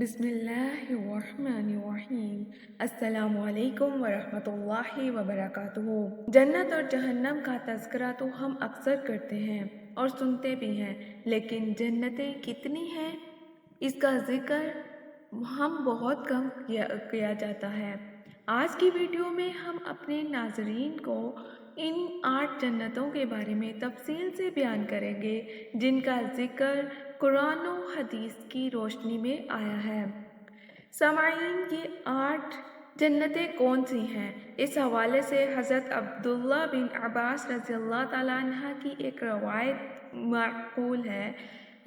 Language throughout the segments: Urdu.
بسم اللہ الرحمن الرحیم۔ السلام علیکم ورحمۃ اللہ وبرکاتہ۔ جنت اور جہنم کا تذکرہ تو ہم اکثر کرتے ہیں اور سنتے بھی ہیں، لیکن جنتیں کتنی ہیں اس کا ذکر ہم بہت کم کیا جاتا ہے۔ آج کی ویڈیو میں ہم اپنے ناظرین کو ان 8 جنتوں کے بارے میں تفصیل سے بیان کریں گے جن کا ذکر قرآن و حدیث کی روشنی میں آیا ہے۔ سامعین، یہ 8 جنتیں کون سی ہیں؟ اس حوالے سے حضرت عبداللہ بن عباس رضی اللہ تعالیٰ عنہ کی ایک روایت معقول ہے۔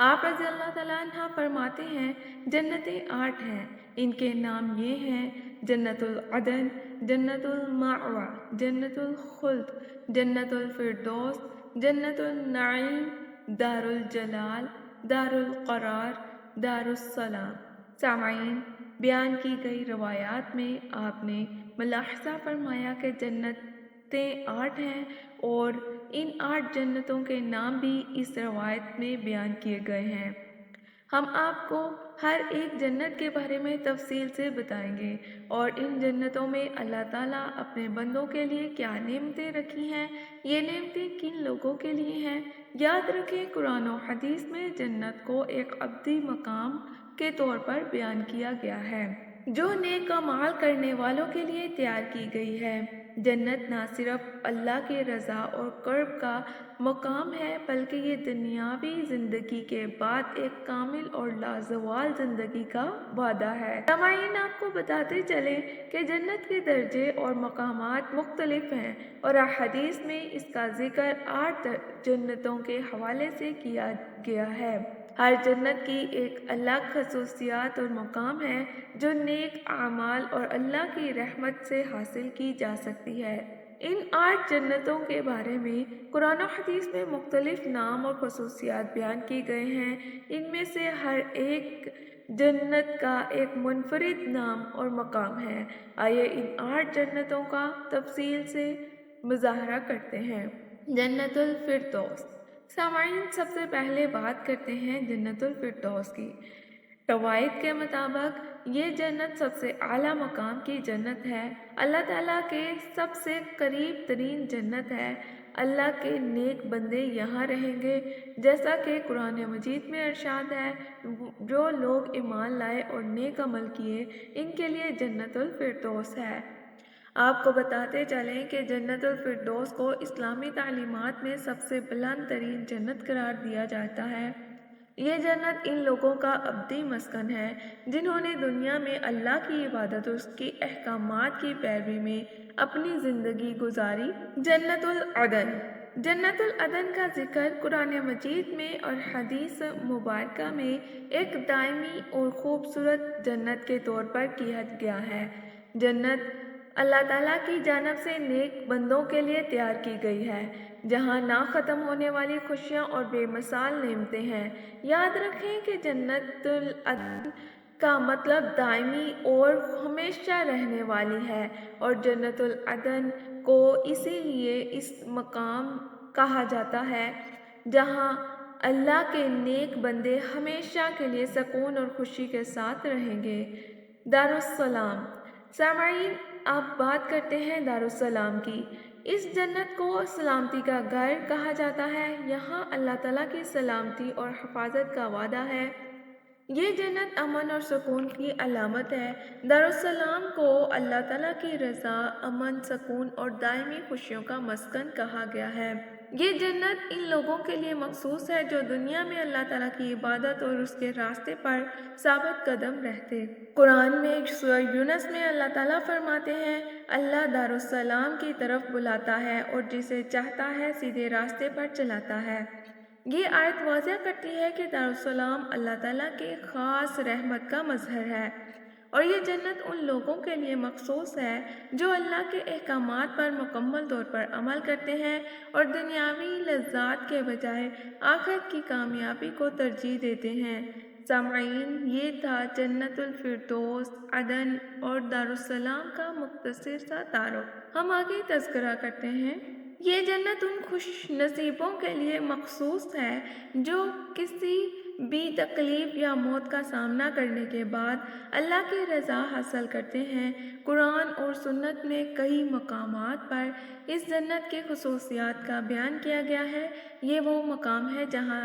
آپ رضی اللہ تعالیٰ عنہ فرماتے ہیں، جنتیں 8 ہیں، ان کے نام یہ ہیں: جنت العدن، جنت المأوہ، جنت الخلد، جنت الفردوس، جنت النعیم، دار الجلال، دار القرار، دار السلام۔ سامعین، بیان کی گئی روایات میں آپ نے ملاحظہ فرمایا کہ جنتیں 8 ہیں اور ان 8 جنتوں کے نام بھی اس روایت میں بیان کیے گئے ہیں۔ ہم آپ کو ہر ایک جنت کے بارے میں تفصیل سے بتائیں گے اور ان جنتوں میں اللہ تعالیٰ اپنے بندوں کے لیے کیا نعمتیں رکھی ہیں، یہ نعمتیں کن لوگوں کے لیے ہیں۔ یاد رکھیں، قرآن و حدیث میں جنت کو ایک ابدی مقام کے طور پر بیان کیا گیا ہے جو نیک اعمال کرنے والوں کے لیے تیار کی گئی ہے۔ جنت نہ صرف اللہ کی رضا اور قرب کا مقام ہے بلکہ یہ دنیاوی زندگی کے بعد ایک کامل اور لازوال زندگی کا وعدہ ہے۔ سامعین، آپ کو بتاتے چلیں کہ جنت کے درجے اور مقامات مختلف ہیں اور احادیث میں اس کا ذکر 8 جنتوں کے حوالے سے کیا گیا ہے۔ ہر جنت کی ایک الگ خصوصیات اور مقام ہے جو نیک اعمال اور اللہ کی رحمت سے حاصل کی جا سکتی ہے۔ ان 8 جنتوں کے بارے میں قرآن و حدیث میں مختلف نام اور خصوصیات بیان کی گئے ہیں۔ ان میں سے ہر ایک جنت کا ایک منفرد نام اور مقام ہے۔ آئیے ان 8 جنتوں کا تفصیل سے مظاہرہ کرتے ہیں۔ جنت الفردوس۔ سامعین، سب سے پہلے بات کرتے ہیں جنت الفردوس کی۔ روایت کے مطابق یہ جنت سب سے اعلیٰ مقام کی جنت ہے، اللہ تعالیٰ کے سب سے قریب ترین جنت ہے۔ اللہ کے نیک بندے یہاں رہیں گے، جیسا کہ قرآن مجید میں ارشاد ہے، جو لوگ ایمان لائے اور نیک عمل کیے ان کے لیے جنت الفردوس ہے۔ آپ کو بتاتے چلیں کہ جنت الفردوس کو اسلامی تعلیمات میں سب سے بلند ترین جنت قرار دیا جاتا ہے۔ یہ جنت ان لوگوں کا ابدی مسکن ہے جنہوں نے دنیا میں اللہ کی عبادت اور اس کی احکامات کی پیروی میں اپنی زندگی گزاری۔ جنت العدن۔ جنت العدن کا ذکر قرآن مجید میں اور حدیث مبارکہ میں ایک دائمی اور خوبصورت جنت کے طور پر کیا گیا ہے۔ جنت اللہ تعالیٰ کی جانب سے نیک بندوں کے لیے تیار کی گئی ہے، جہاں نہ ختم ہونے والی خوشیاں اور بے مثال نعمتیں ہیں۔ یاد رکھیں کہ جنت العدن کا مطلب دائمی اور ہمیشہ رہنے والی ہے، اور جنت العدن کو اسی لیے اس مقام کہا جاتا ہے جہاں اللہ کے نیک بندے ہمیشہ کے لیے سکون اور خوشی کے ساتھ رہیں گے۔ دار السلام۔ سامعین، اب بات کرتے ہیں دار السلام کی۔ اس جنت کو سلامتی کا گھر کہا جاتا ہے۔ یہاں اللہ تعالیٰ کی سلامتی اور حفاظت کا وعدہ ہے۔ یہ جنت امن اور سکون کی علامت ہے۔ دار السلام کو اللہ تعالیٰ کی رضا، امن، سکون اور دائمی خوشیوں کا مسکن کہا گیا ہے۔ یہ جنت ان لوگوں کے لیے مخصوص ہے جو دنیا میں اللہ تعالیٰ کی عبادت اور اس کے راستے پر ثابت قدم رہتے۔ قرآن میں سورہ یونس میں اللہ تعالیٰ فرماتے ہیں، اللہ دار السلام کی طرف بلاتا ہے اور جسے چاہتا ہے سیدھے راستے پر چلاتا ہے۔ یہ آیت واضح کرتی ہے کہ دار السلام اللہ تعالیٰ کے خاص رحمت کا مظہر ہے، اور یہ جنت ان لوگوں کے لیے مخصوص ہے جو اللہ کے احکامات پر مکمل طور پر عمل کرتے ہیں اور دنیاوی لذات کے بجائے آخرت کی کامیابی کو ترجیح دیتے ہیں۔ سامعین، یہ تھا جنت الفردوس، عدن اور دار السلام کا مختصر سا تعارف۔ ہم آگے تذکرہ کرتے ہیں۔ یہ جنت ان خوش نصیبوں کے لیے مخصوص ہے جو کسی بھی تکلیف یا موت کا سامنا کرنے کے بعد اللہ کی رضا حاصل کرتے ہیں۔ قرآن اور سنت میں کئی مقامات پر اس جنت کے خصوصیات کا بیان کیا گیا ہے۔ یہ وہ مقام ہے جہاں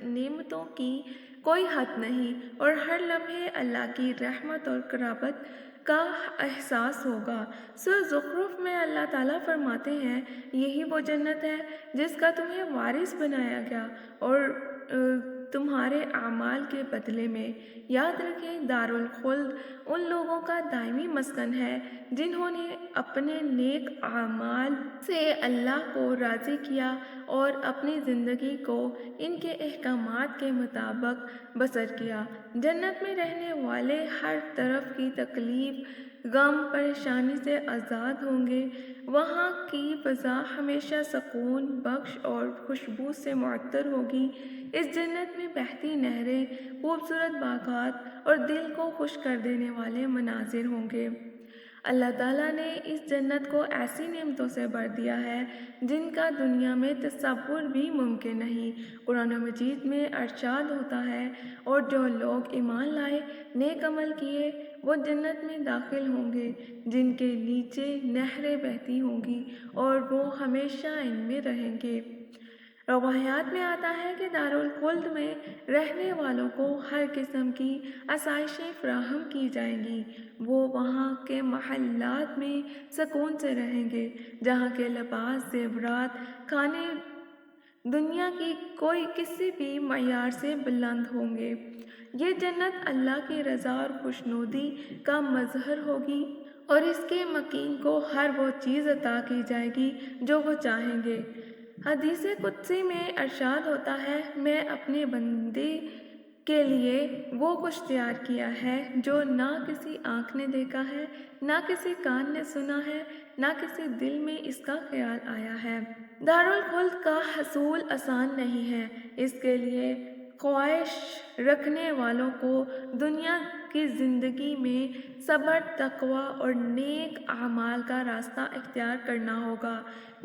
نعمتوں کی کوئی حد نہیں اور ہر لمحے اللہ کی رحمت اور قربت کا احساس ہوگا۔ سورہ زخرف میں اللہ تعالیٰ فرماتے ہیں، یہی وہ جنت ہے جس کا تمہیں وارث بنایا گیا اور تمہارے اعمال کے بدلے میں۔ یاد رکھیں، دارالخلد ان لوگوں کا دائمی مسکن ہے جنہوں نے اپنے نیک اعمال سے اللہ کو راضی کیا اور اپنی زندگی کو ان کے احکامات کے مطابق بسر کیا۔ جنت میں رہنے والے ہر طرف کی تکلیف، غم، پریشانی سے آزاد ہوں گے۔ وہاں کی فضا ہمیشہ سکون بخش اور خوشبو سے معطر ہوگی۔ اس جنت میں بہتی نہریں، خوبصورت باغات اور دل کو خوش کر دینے والے مناظر ہوں گے۔ اللہ تعالیٰ نے اس جنت کو ایسی نعمتوں سے بھر دیا ہے جن کا دنیا میں تصور بھی ممکن نہیں۔ قرآن مجید میں ارشاد ہوتا ہے، اور جو لوگ ایمان لائے، نیک عمل کیے، وہ جنت میں داخل ہوں گے جن کے نیچے نہریں بہتی ہوں گی اور وہ ہمیشہ ان میں رہیں گے۔ روایات میں آتا ہے کہ دارالخلد میں رہنے والوں کو ہر قسم کی آسائشیں فراہم کی جائیں گی۔ وہ وہاں کے محلات میں سکون سے رہیں گے، جہاں کے لباس، زیورات، کھانے دنیا کی کوئی کسی بھی معیار سے بلند ہوں گے۔ یہ جنت اللہ کی رضا اور خوشنودی کا مظہر ہوگی اور اس کے مکین کو ہر وہ چیز عطا کی جائے گی جو وہ چاہیں گے۔ حدیث قدسی میں ارشاد ہوتا ہے، میں اپنے بندے کے لیے وہ کچھ تیار کیا ہے جو نہ کسی آنکھ نے دیکھا ہے، نہ کسی کان نے سنا ہے، نہ کسی دل میں اس کا خیال آیا ہے۔ دارالخلد کا حصول آسان نہیں ہے۔ اس کے لیے خواہش رکھنے والوں کو دنیا کی زندگی میں صبر، تقویٰ اور نیک اعمال کا راستہ اختیار کرنا ہوگا۔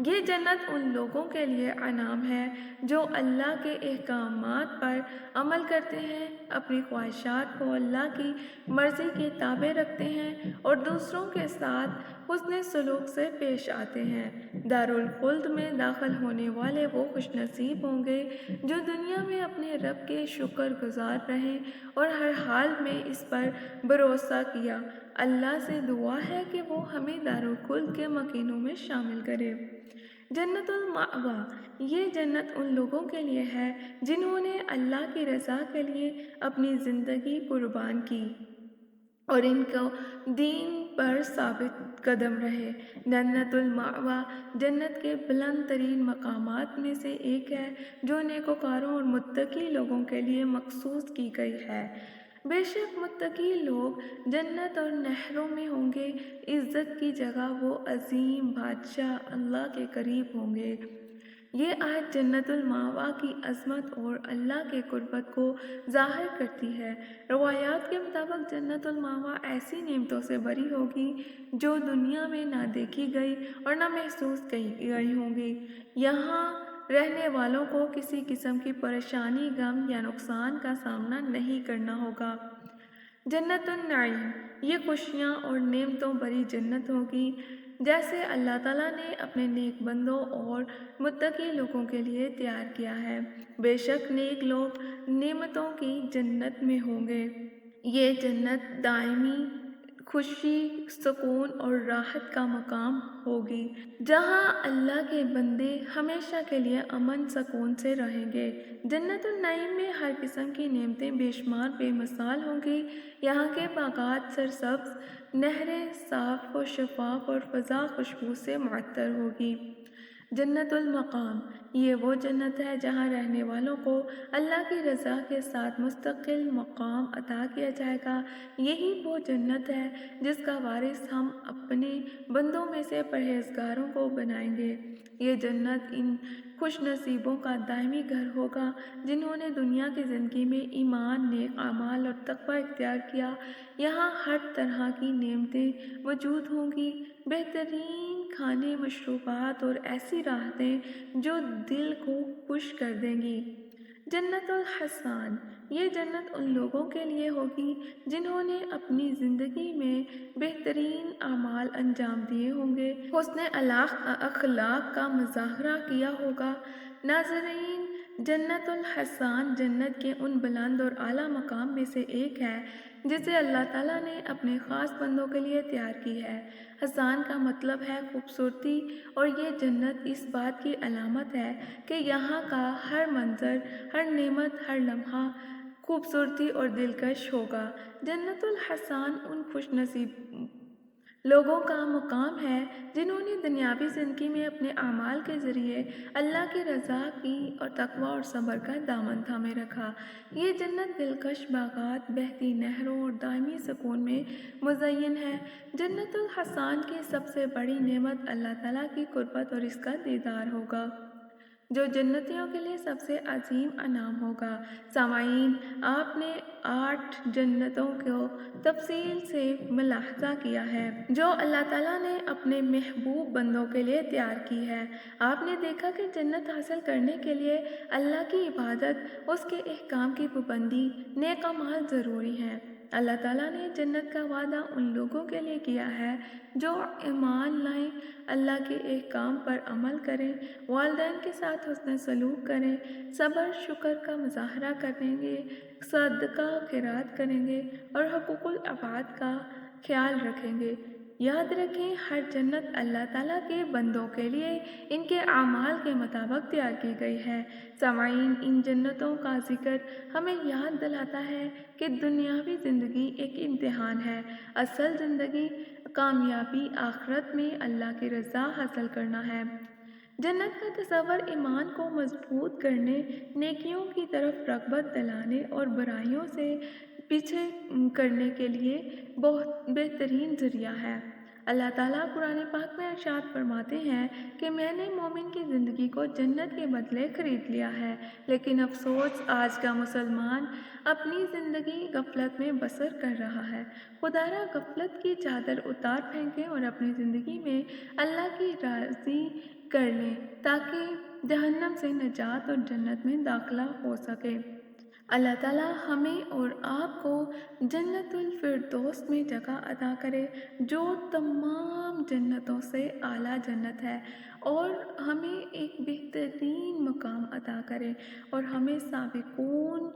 یہ جنت ان لوگوں کے لیے انعام ہے جو اللہ کے احکامات پر عمل کرتے ہیں، اپنی خواہشات کو اللہ کی مرضی کے تابع رکھتے ہیں اور دوسروں کے ساتھ حسن سلوک سے پیش آتے ہیں۔ دارالخلد میں داخل ہونے والے وہ خوش نصیب ہوں گے جو دنیا میں اپنے رب کے شکر گزار رہے اور ہر حال میں اس پر بھروسہ کیا۔ اللہ سے دعا ہے کہ وہ ہمیں دارالخلد کے مکینوں میں شامل کرے۔ جنت المأویٰ، یہ جنت ان لوگوں کے لیے ہے جنہوں نے اللہ کی رضا کے لیے اپنی زندگی قربان کی اور ان کو دین پر ثابت قدم رہے۔ جنت المأویٰ جنت کے بلند ترین مقامات میں سے ایک ہے جو نیکوکاروں اور متقی لوگوں کے لیے مخصوص کی گئی ہے۔ بے شک متقی لوگ جنت اور نہروں میں ہوں گے۔ عزت کی جگہ وہ عظیم بادشاہ اللہ کے قریب ہوں گے۔ یہ آیت جنت المأویٰ کی عظمت اور اللہ کے قربت کو ظاہر کرتی ہے۔ روایات کے مطابق جنت المأویٰ ایسی نعمتوں سے بھری ہوگی جو دنیا میں نہ دیکھی گئی اور نہ محسوس کی گئی ہوں گی۔ یہاں رہنے والوں کو کسی قسم کی پریشانی، غم یا نقصان کا سامنا نہیں کرنا ہوگا۔ جنت النعیم، یہ خوشیاں اور نعمتوں بھری جنت ہوگی جیسے اللہ تعالیٰ نے اپنے نیک بندوں اور متقی لوگوں کے لیے تیار کیا ہے۔ بے شک نیک لوگ نعمتوں کی جنت میں ہوں گے۔ یہ جنت دائمی خوشی، سکون اور راحت کا مقام ہوگی جہاں اللہ کے بندے ہمیشہ کے لیے امن سکون سے رہیں گے۔ جنت النعیم میں ہر قسم کی نعمتیں بے شمار بے مثال ہوں گی۔ یہاں کے باغات سرسبز، نہریں صاف و شفاف اور فضا خوشبو سے معطر ہوگی۔ جنت المقام، یہ وہ جنت ہے جہاں رہنے والوں کو اللہ کی رضا کے ساتھ مستقل مقام عطا کیا جائے گا۔ یہی وہ جنت ہے جس کا وارث ہم اپنے بندوں میں سے پرہیزگاروں کو بنائیں گے۔ یہ جنت ان خوش نصیبوں کا دائمی گھر ہوگا جنہوں نے دنیا کی زندگی میں ایمان، نیک اعمال اور تقویٰ اختیار کیا۔ یہاں ہر طرح کی نعمتیں موجود ہوں گی، بہترین کھانے، مشروبات اور ایسی راحتیں جو دل کو خوش کر دیں گی۔ جنت الحسان، یہ جنت ان لوگوں کے لیے ہوگی جنہوں نے اپنی زندگی میں بہترین اعمال انجام دیے ہوں گے، حسن اخلاق کا مظاہرہ کیا ہوگا۔ ناظرین، جنت الحسان جنت کے ان بلند اور اعلیٰ مقام میں سے ایک ہے جسے اللہ تعالیٰ نے اپنے خاص بندوں کے لیے تیار کی ہے۔ حسان کا مطلب ہے خوبصورتی، اور یہ جنت اس بات کی علامت ہے کہ یہاں کا ہر منظر، ہر نعمت، ہر لمحہ خوبصورتی اور دلکش ہوگا۔ جنت الحسان ان خوش نصیب لوگوں کا مقام ہے جنہوں نے دنیاوی زندگی میں اپنے اعمال کے ذریعے اللہ کی رضا کی اور تقوی اور صبر کا دامن تھامے رکھا۔ یہ جنت دلکش باغات، بہتی نہروں اور دائمی سکون میں مزین ہے۔ جنت الحسان کی سب سے بڑی نعمت اللہ تعالیٰ کی قربت اور اس کا دیدار ہوگا، جو جنتیوں کے لیے سب سے عظیم انعام ہوگا۔ سامعین، آپ نے 8 جنتوں کو تفصیل سے ملاحظہ کیا ہے جو اللہ تعالیٰ نے اپنے محبوب بندوں کے لیے تیار کی ہے۔ آپ نے دیکھا کہ جنت حاصل کرنے کے لیے اللہ کی عبادت، اس کے احکام کی پابندی، نیک اعمال ضروری ہیں۔ اللہ تعالیٰ نے جنت کا وعدہ ان لوگوں کے لیے کیا ہے جو ایمان لائیں، اللہ کے احکام پر عمل کریں، والدین کے ساتھ حسن سلوک کریں، صبر شکر کا مظاہرہ کریں گے، صدقہ خیرات کریں گے اور حقوق العباد کا خیال رکھیں گے۔ یاد رکھیں، ہر جنت اللہ تعالیٰ کے بندوں کے لیے ان کے اعمال کے مطابق تیار کی گئی ہے۔ سامعین، ان جنتوں کا ذکر ہمیں یاد دلاتا ہے کہ دنیاوی زندگی ایک امتحان ہے، اصل زندگی، کامیابی آخرت میں اللہ کی رضا حاصل کرنا ہے۔ جنت کا تصور ایمان کو مضبوط کرنے، نیکیوں کی طرف رغبت دلانے اور برائیوں سے پیچھے کرنے کے لیے بہت بہترین ذریعہ ہے۔ اللہ تعالیٰ قرآن پاک میں ارشاد فرماتے ہیں کہ میں نے مومن کی زندگی کو جنت کے بدلے خرید لیا ہے، لیکن افسوس، آج کا مسلمان اپنی زندگی غفلت میں بسر کر رہا ہے۔ خدایا غفلت کی چادر اتار پھینکیں اور اپنی زندگی میں اللہ کی راضی کر لیں تاکہ جہنم سے نجات اور جنت میں داخلہ ہو سکے۔ اللہ تعالیٰ ہمیں اور آپ کو جنت الفردوس میں جگہ عطا کرے، جو تمام جنتوں سے اعلیٰ جنت ہے، اور ہمیں ایک بہترین مقام عطا کرے اور ہمیں سابقون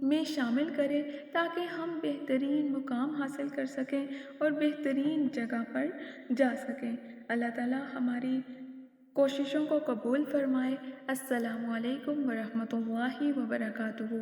میں شامل کرے تاکہ ہم بہترین مقام حاصل کر سکیں اور بہترین جگہ پر جا سکیں۔ اللہ تعالیٰ ہماری کوششوں کو قبول فرمائے۔ السلام علیکم ورحمۃ اللہ وبرکاتہ۔